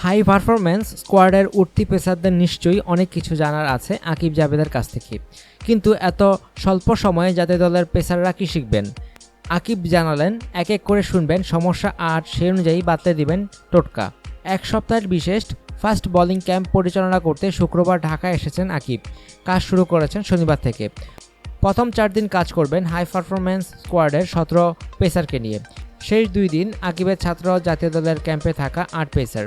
High performance স্কোয়াডের উঠতি পেসারদের নিশ্চয়ই অনেক কিছু জানার আছে আকিব জাভেদের কাছ থেকে, কিন্তু এত স্বল্প সময়ে জাতীয় দলের পেসাররা কি শিখবেন? আকিব জানালেন, এক এক করে শুনবেন সমস্যা আর সেই অনুযায়ী বাতলে দিবেন টোটকা। এক সপ্তাহের বিশেষ ফাস্ট বোলিং ক্যাম্প পরিচালনা করতে শুক্রবার ঢাকায় এসেছেন আকিব। কাজ শুরু করেছেন শনিবার থেকে। প্রথম 4 দিন কাজ করবেন হাই পারফরম্যান্স স্কোয়াডের 17 পেসারকে নিয়ে। শেষ 2 দিন আকিবের ছাত্র জাতীয় দলের ক্যাম্পে থাকা 8 পেসার।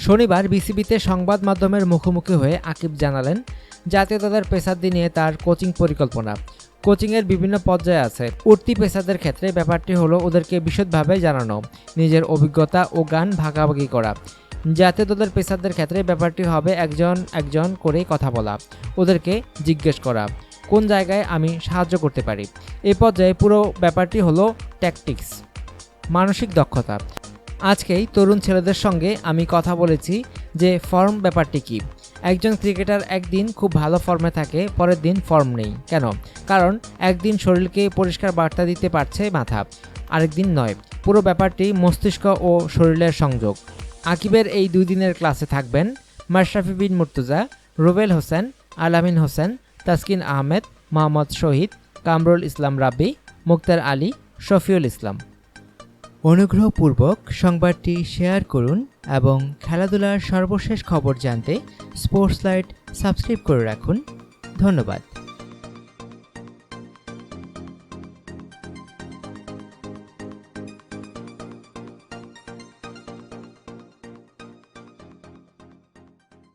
শনিবার বিসিবিতে সংবাদ মাধ্যমের মুখোমুখি হয়ে আকিব জানালেন, জাতীয় দলের পেসারদের নিয়ে তার কোচিং পরিকল্পনা। কোচিংয়ের বিভিন্ন পর্যায়ে আছে। উঠতি পেসারদের ক্ষেত্রে ব্যাপারটি হলো ওদেরকে বিশদভাবে জানানো, নিজের অভিজ্ঞতা ও জ্ঞান ভাগাভাগি করা। জাতীয় দলের পেসারদের ক্ষেত্রে ব্যাপারটি হবে একজন একজন করে কথা বলা, ওদেরকে জিজ্ঞেস করা কোন জায়গায় আমি সাহায্য করতে পারি। এই পর্যায়ে পুরো ব্যাপারটি হলো ট্যাকটিক্স, মানসিক দক্ষতা। আজকেই তরুণ ছেলেদের সঙ্গে আমি কথা বলেছি যে ফর্ম ব্যাপারটি কী। একজন ক্রিকেটার একদিন খুব ভালো ফর্মে থাকে, পরের দিন ফর্ম নেই কেন? কারণ একদিন শরীরকে পরিষ্কার বার্তা দিতে পারছে মাথা, আরেকদিন নয়। পুরো ব্যাপারটি মস্তিষ্ক ও শরীরের সংযোগ। আকিবের এই 2 দিনের ক্লাসে থাকবেন মাশরাফি বিন মুর্তজা, রুবেল হোসেন, আলামিন হোসেন, তাসকিন আহমেদ, মোহাম্মদ শহীদ, কামরুল ইসলাম রাব্বি, মুক্তার আলী, শফিউল ইসলাম। অনুগ্রহপূর্বক সংবাদটি শেয়ার করুন এবং খেলাধুলার সর্বশেষ খবর জানতে স্পোর্টস লাইট সাবস্ক্রাইব করে রাখুন। ধন্যবাদ।